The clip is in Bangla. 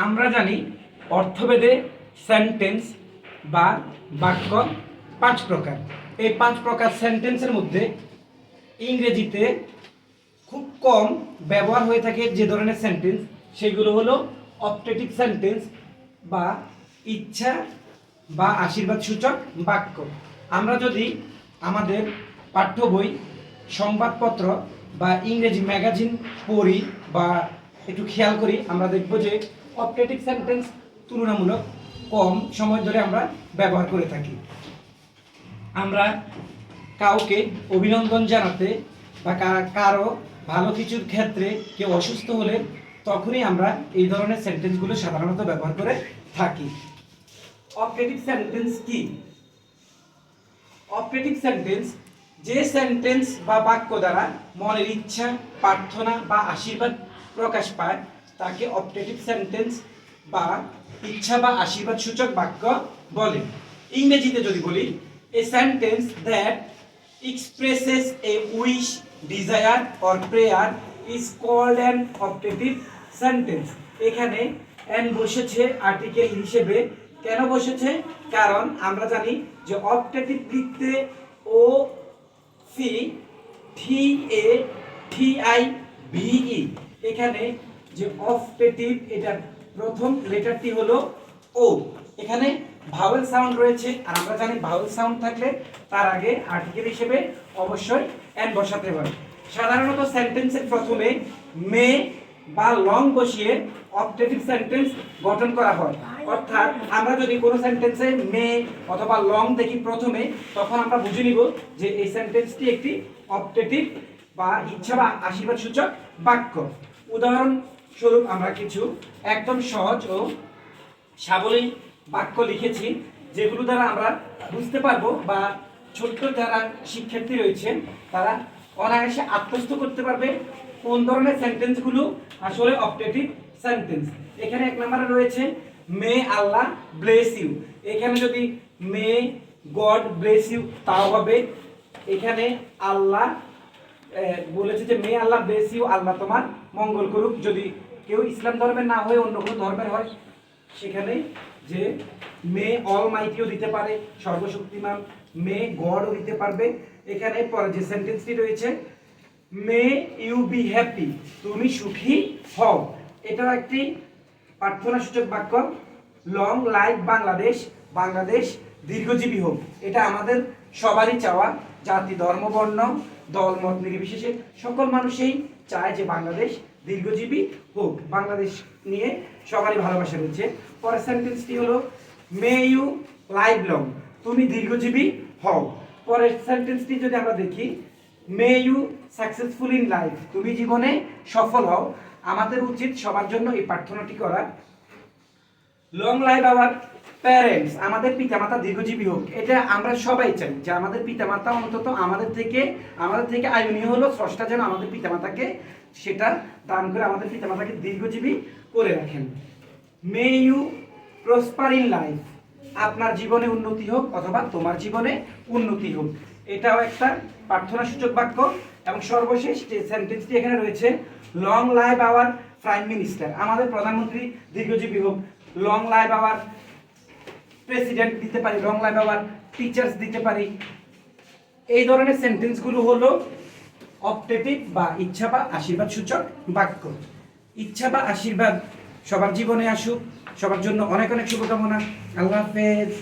আমরা জানি অর্থভেদে সেন্টেন্স বা বাক্য 5 প্রকার। এই 5 প্রকার সেন্টেন্সের মধ্যে ইংরেজিতে খুব কম ব্যবহার হয়ে থাকে যে ধরনের সেন্টেন্স সেগুলো হলো অপটেটিভ সেন্টেন্স বা ইচ্ছা বা আশীর্বাদ সূচক বাক্য। আমরা যদি আমাদের পাঠ্য বই, সংবাদপত্র বা ইংরেজি ম্যাগাজিন পড়ি বা একটু খেয়াল করি, আমরা দেখব যে অপটেটিভ সেন্টেন্স তুলনামূলক কম সময় ধরে আমরা ব্যবহার করে থাকি। আমরা কাউকে অভিনন্দন জানাতে বা কারো ভালো কিছুর ক্ষেত্রে কেউ অসুস্থ হলে তখনই আমরা এই ধরনের সেন্টেন্সগুলো সাধারণত ব্যবহার করে থাকি। অপটেটিভ সেন্টেন্স কি? অপটেটিভ সেন্টেন্স যে সেন্টেন্স বা বাক্য দ্বারা মনের ইচ্ছা, প্রার্থনা বা আশীর্বাদ প্রকাশ পায় তাকে অপটেটিভ সেন্টেন্স বা ইচ্ছা বা আশীর্বাদ সূচক বাক্য বলে। ইংরেজিতে যদি বলি, a sentence that expresses a wish, desire or prayer is called an optative sentence. এখানে এন বসেছে আর্টিকেল হিসেবে। কেন বসেছে? কারণ আমরা জানি যে অপটেটিভ লিখতে O C T A T I V E, এখানে যে অপটেটিভ এটার প্রথম লেটারটি হলো ও। এখানে ভাওয়েল সাউন্ড রয়েছে, আর আমরা জানি ভাওয়েল সাউন্ড থাকলে তার আগে আর্টিকেল হিসেবে অবশ্যই এন বসাতে হয়। সাধারণত সেন্টেন্সের প্রথমে মে বা লং বসিয়ে অপটেটিভ সেন্টেন্স গঠন করা হয়। অর্থাৎ আমরা যদি কোনো সেন্টেন্সে মে অথবা লং দেখি প্রথমে, তখন আমরা বুঝে নিব যে এই সেন্টেন্সটি একটি অপটেটিভ বা ইচ্ছা বা আশীর্বাদ সূচক বাক্য। উদাহরণস্বরূপ আমরা কিছু একদম সহজ ও সাবলীল বাক্য লিখেছি, যেগুলো দ্বারা আমরা বুঝতে পারবো বা ছোট্ট যারা শিক্ষার্থী রয়েছে তারা অনায়াসে আত্মস্থ করতে পারবে কোন ধরনের সেন্টেন্সগুলো আসলে অপটেটিভ সেন্টেন্স। এখানে এক নম্বরে রয়েছে মে আল্লাহ ব্লেস ইউ। এখানে যদি মে গড ব্লেস ইউ তাও হবে। এখানে আল্লাহ বলেছে যে মে আল্লাহ ব্লেস ইউ, আল্লাহ তোমার মঙ্গল করুক। যদি কেউ ইসলাম ধর্মের না হয়ে অন্য কোনো ধর্মের হয়, সেখানে যে মে অল মাইটিও দিতে পারে, সর্বশক্তিমান, মে গডও দিতে পারবে। এখানে পরে যে সেন্টেন্সটি রয়েছে মে ইউ বি হ্যাপি, তুমি সুখী হও, এটাও একটি প্রার্থনা সূচক বাক্য। লং লাইফ বাংলাদেশ, বাংলাদেশ দীর্ঘজীবী হোক, এটা আমাদের সবারই চাওয়া। জাতি, ধর্ম, বর্ণ, দল মত নির্বিশেষে সকল মানুষই চায় যে বাংলাদেশ দীর্ঘজীবী হোক। বাংলাদেশ নিয়ে সবারই ভালোবাসা রয়েছে। পরের সেন্টেন্সটি হলো মে ইউ লাইভ লং, তুমি দীর্ঘজীবী হও। পরের সেন্টেন্সটি যদি আমরা দেখি may you successful in life, তুমি জীবনে সফল হও। আমাদের উচিত সবার জন্য এই প্রার্থনাটি করা। লং লাইভ আওয়ার প্যারেন্টস, আমাদের পিতামাতা দীর্ঘজীবী হোক, এটা আমরা সবাই চাই যে আমাদের পিতামাতা অন্তত আমাদের থেকে আয়নীয় হলো স্রষ্টা যেন আমাদের পিতামাতাকে সেটা দান করে আমাদের পিতামাতাকে দীর্ঘজীবী করে রাখেন। May you prosper in life, আপনার জীবনে উন্নতি হোক অথবা তোমার জীবনে উন্নতি হোক, এটাও একটা প্রার্থনা সূচক বাক্য। এবং সর্বশেষ যে সেন্টেন্সটি এখানে রয়েছে long live hour prime minister, আমাদের প্রধানমন্ত্রী দীর্ঘজীবী হোক। লং লাইভ আওয়ার প্রেসিডেন্ট দিতে পারি, লং লাইভ আওয়ার টিচার্স দিতে পারি। এই ধরনের সেন্টেন্সগুলো হলো অপটেটিভ বা ইচ্ছা বা আশীর্বাদ সূচক বাক্য। ইচ্ছা বা আশীর্বাদ সবার জীবনে আসুক, সবার জন্য অনেক অনেক শুভকামনা। আল্লাহ হাফেজ।